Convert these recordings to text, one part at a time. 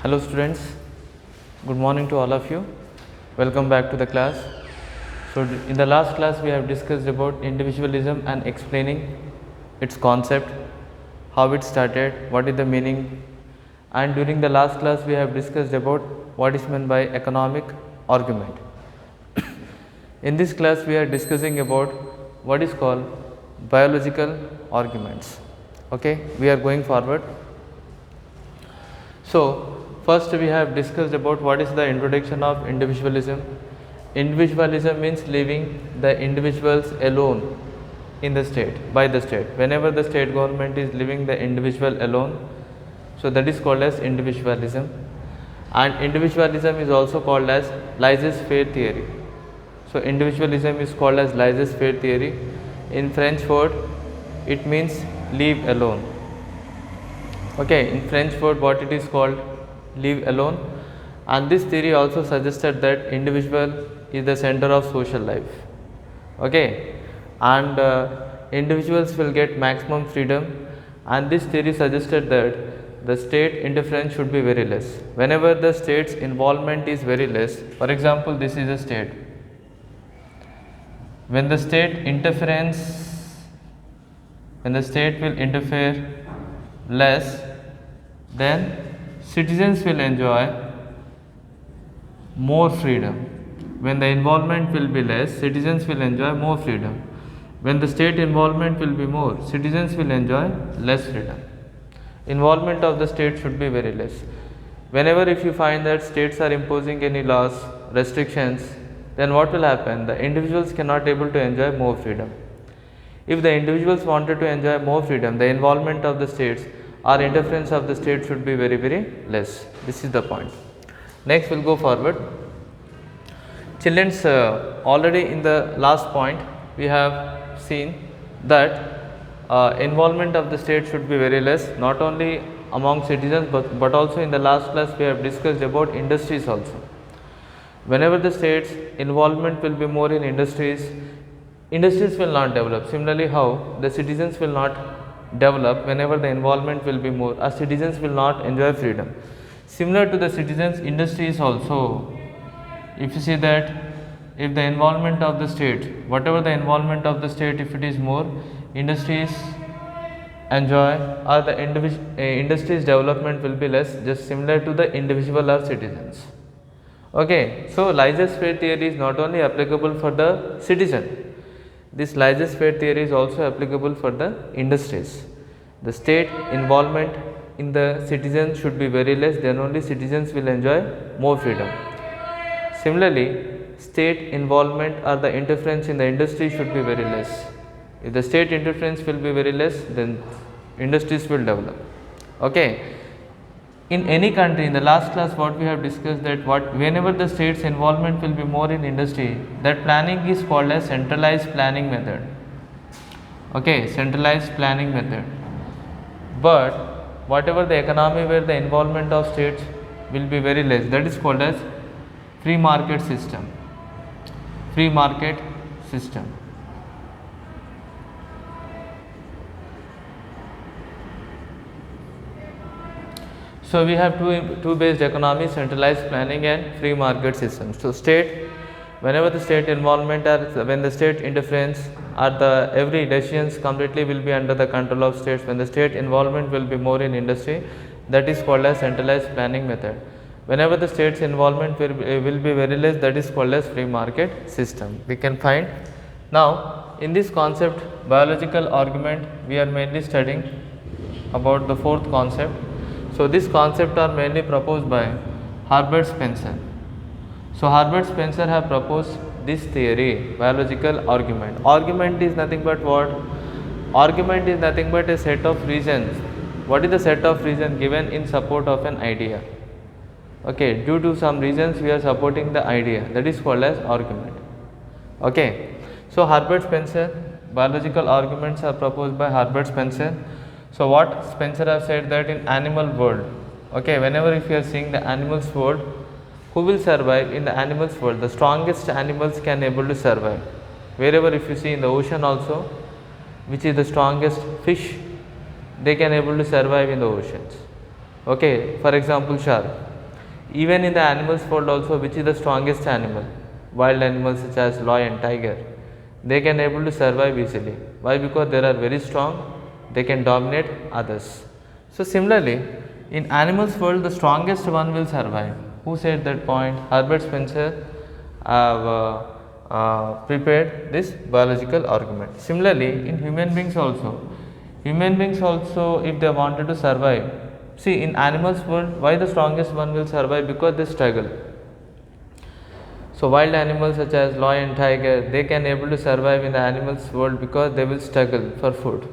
Hello students, good morning to all of you. Welcome back to the class. So in the last class we have discussed about individualism and explaining its concept, how it started, what is the meaning, and during the last class we have discussed about what is meant by economic argument. In this class we are discussing about what is called biological arguments. Okay, we are going forward. So first we have discussed about what is the introduction of individualism. Individualism means leaving the individuals alone in the state, by the state. Whenever the state government is leaving the individual alone, so that is called as individualism. And individualism is also called as laissez-faire theory. So individualism is called as laissez-faire theory. In French word it means leave alone. Okay, in French word what it is called, leave alone. And this theory also suggested that individual is the center of social life. Okay, and individuals will get maximum freedom, and this theory suggested that the state interference should be very less. Whenever the state's involvement is very less, for example this is a state, when the state will interfere less, then citizens will enjoy more freedom. When the involvement will be less, citizens will enjoy more freedom. When the state involvement will be more, citizens will enjoy less freedom. Involvement of the state should be very less. Whenever if you find that states are imposing any laws, restrictions, then what will happen? The individuals cannot able to enjoy more freedom. If the individuals wanted to enjoy more freedom, the involvement of the states or interference of the state should be very less. This is the point. Next we will go forward. Children's, already in the last point we have seen that involvement of the state should be very less, not only among citizens but also in the last class we have discussed about industries also. Whenever the state's involvement will be more in industries will not develop. Similarly, how the citizens will not develop whenever the involvement will be more, as citizens will not enjoy freedom. Similar to the citizens, industries also, if you see that if the involvement of the state, whatever the involvement of the state, if it is more, industries enjoy, or the industries development will be less, just similar to the individual or citizens. Okay, so laissez-faire theory is not only applicable for the citizen, this laissez-faire theory is also applicable for the industries. The state involvement in the citizens should be very less, then only citizens will enjoy more freedom. Similarly, state involvement or the interference in the industry should be very less. If the state interference will be very less, then industries will develop. Okay. In any country, in the last class what we have discussed, that whenever the state's involvement will be more in industry, that planning is called as centralized planning method. Okay, centralized planning method. But whatever the economy where the involvement of states will be very less, that is called as free market system. Free market system. So we have two based economy, centralized planning and free market systems. So state, whenever the state involvement or when the state interference or the every decisions completely will be under the control of states, when the state involvement will be more in industry, that is called as centralized planning method. Whenever the state's involvement will be very less, that is called as free market system. We can find. Now in this concept, biological argument, we are mainly studying about the fourth concept. So this concept are mainly proposed by Herbert Spencer. So Herbert Spencer have proposed this theory, biological argument. Argument is nothing but what? Argument is nothing but a set of reasons. What is the set of reasons given in support of an idea? Okay, due to some reasons we are supporting the idea, that is called as argument. Okay, so Herbert Spencer, biological arguments are proposed by Herbert Spencer. So what Spencer have said that in animal world, okay, whenever if you are seeing the animals world, who will survive in the animals world? The strongest animals can able to survive. Wherever if you see in the ocean also, which is the strongest fish, they can able to survive in the oceans. Okay, for example shark. Even in the animals world also, which is the strongest animal? Wild animals such as lion, tiger, they can able to survive easily. Why? Because they are very strong, they can dominate others. So similarly, in animals world, the strongest one will survive. Who said that point? Herbert Spencer have prepared this biological argument. Similarly, in human beings also, if they wanted to survive, see, in animals world, why the strongest one will survive? Because they struggle. So wild animals such as lion, tiger, they can able to survive in the animals world because they will struggle for food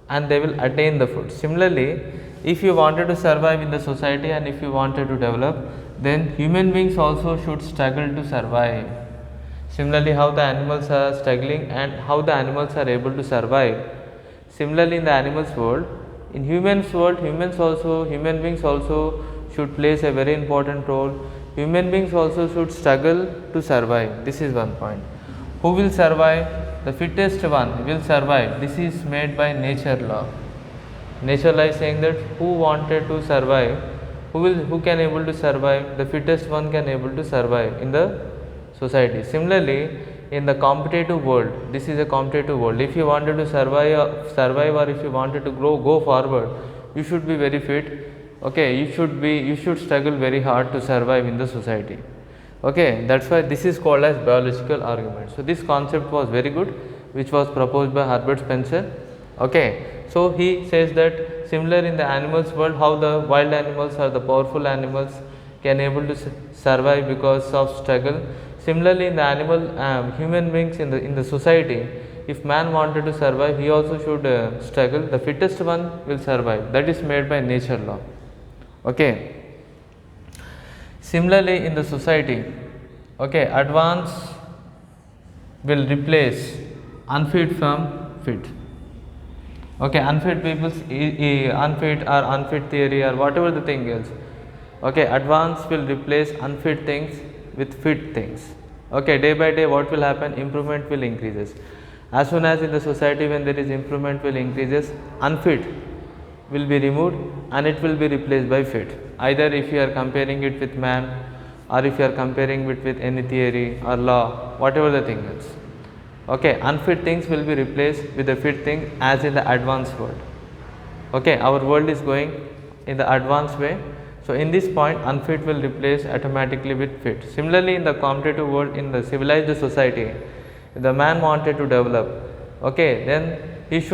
and they will attain the food. Similarly, if you wanted to survive in the society and if you wanted to develop, then human beings also should struggle to survive. Similarly, how the animals are struggling and how the animals are able to survive. Similarly, in the animals world, in humans world, human beings also should plays a very important role. Human beings also should struggle to survive. This is one point. Who will survive? The fittest one will survive. This is made by nature law. Nature law is saying that who wanted to survive, who can able to survive, the fittest one can able to survive in the society. Similarly, in the competitive world, this is a competitive world. If you wanted to survive or if you wanted to go forward, you should be very fit. Okay, you should struggle very hard to survive in the society. Okay, that's why this is called as biological argument. So this concept was very good, which was proposed by Herbert Spencer. Okay, so he says that similar in the animals world, how the wild animals or the powerful animals can able to survive because of struggle. Similarly, in the human beings in the society, if man wanted to survive, he also should struggle. The fittest one will survive. That is made by nature law. Okay. Similarly, in the society, okay, advance will replace unfit from fit. Okay, unfit people's unfit theory or whatever the thing is. Okay, advance will replace unfit things with fit things. Okay, day by day what will happen? Improvement will increases. As soon as in the society when there is improvement will increases, unfit will be removed and it will be replaced by fit. Either if you are comparing it with man or if you are comparing it with any theory or law, whatever the thing is. Okay, unfit things will be replaced with the fit thing as in the advanced world. Okay, our world is going in the advanced way. So in this point, unfit will replace automatically with fit. Similarly, in the competitive world, in the civilized society, if the man wanted to develop, okay, then if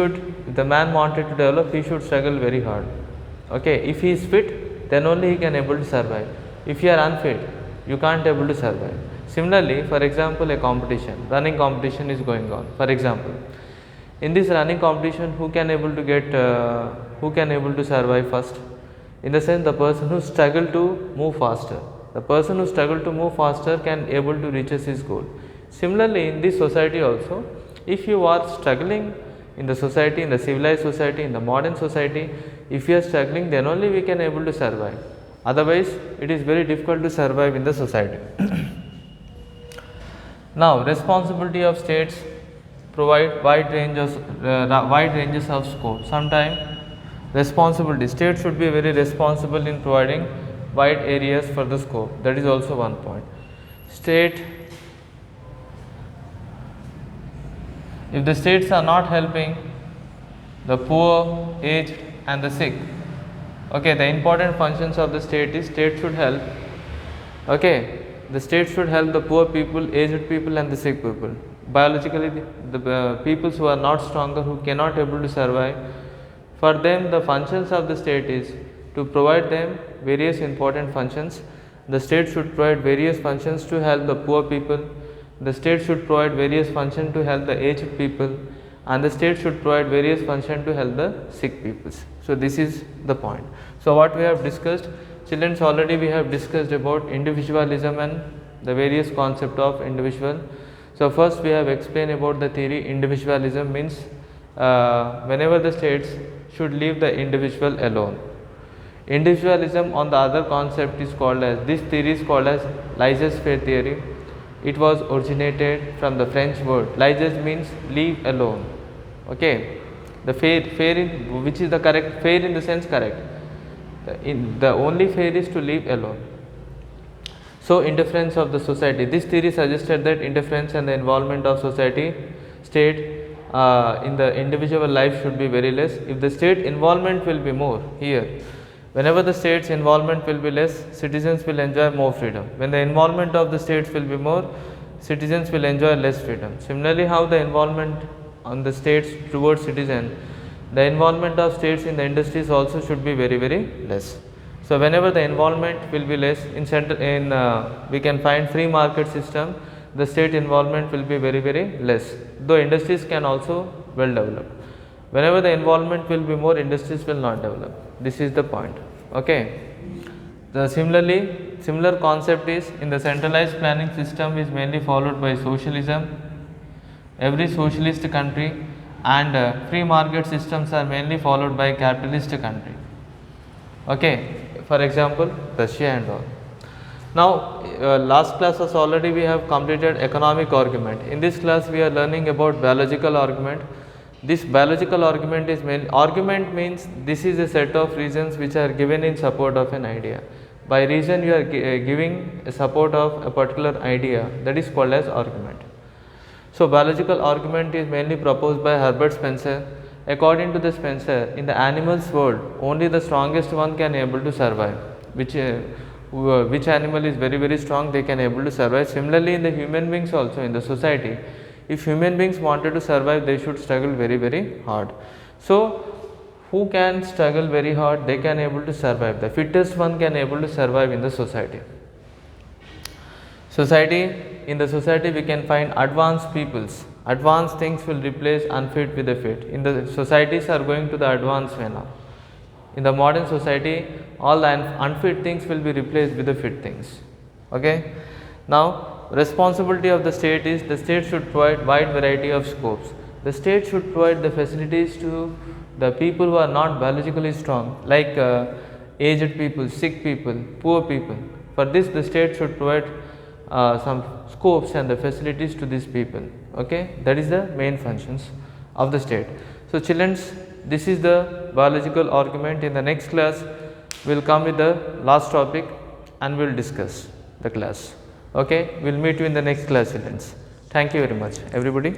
the man wanted to develop, he should struggle very hard. Okay, if he is fit, then only he can able to survive. If you are unfit, you can't able to survive. Similarly, for example, a competition, running competition is going on. For example, in this running competition, who can able to survive first? In the sense, the person who struggle to move faster. The person who struggle to move faster can able to reach his goal. Similarly, in this society also, if you are struggling in the society, in the civilized society, in the modern society, if you are struggling, then only we can able to survive. Otherwise, it is very difficult to survive in the society. Now, responsibility of states provide wide ranges of scope. Sometimes responsibility, state should be very responsible in providing wide areas for the scope. That is also one point. State, if the states are not helping the poor, aged and the sick, okay, the important functions of the state is state should help, okay, the state should help the poor people, aged people and the sick people. Biologically, the peoples who are not stronger, who cannot able to survive, for them the functions of the state is to provide them various important functions. The state should provide various functions to help the poor people, the state should provide various functions to help the aged people, and the state should provide various functions to help the sick peoples. So this is the point. So what we have discussed, children, already we have discussed about individualism and the various concept of individual. So first we have explained about the theory. Individualism means whenever the states should leave the individual alone. Individualism on the other concept is called as, this theory is called as laissez-faire theory. It was originated from the French word. Laissez means leave alone. Okay, the fair in, which is the correct, fair in the sense correct. The only fair is to leave alone. So interference of the society. This theory suggested that interference and the involvement of society, state in the individual life should be very less. If the state involvement will be more here, whenever the state's involvement will be less, citizens will enjoy more freedom. When the involvement of the states will be more, citizens will enjoy less freedom. Similarly, how the involvement on the states towards citizen, the involvement of states in the industries also should be very, very less. So whenever the involvement will be less we can find free market system, the state involvement will be very, very less, though industries can also well develop. Whenever the involvement will be more, industries will not develop. This is the point. Okay. Similar concept is in the centralized planning system is mainly followed by socialism. Every socialist country and free market systems are mainly followed by capitalist country. Okay. For example, Russia and all. Now, last class was already we have completed economic argument. In this class, we are learning about biological argument. This biological argument is argument means this is a set of reasons which are given in support of an idea. By reason you are giving a support of a particular idea, that is called as argument. So biological argument is mainly proposed by Herbert Spencer. According to the Spencer, in the animals world, only the strongest one can able to survive. Which animal is very, very strong, they can able to survive. Similarly, in the human beings also, in the society, if human beings wanted to survive, they should struggle very, very hard. So who can struggle very hard, they can able to survive. The fittest one can able to survive in the society. In the society we can find advanced peoples. Advanced things will replace unfit with the fit. In the societies are going to the advanced way now. In the modern society, all the unfit things will be replaced with the fit things. Okay. Now, responsibility of the state is the state should provide wide variety of scopes. The state should provide the facilities to the people who are not biologically strong, like aged people, sick people, poor people. For this, the state should provide some scopes and the facilities to these people. Okay, that is the main functions of the state. So children, this is the biological argument. In the next class, we will come with the last topic and we will discuss the class. Okay, we will meet you in the next class, children. Thank you very much, everybody.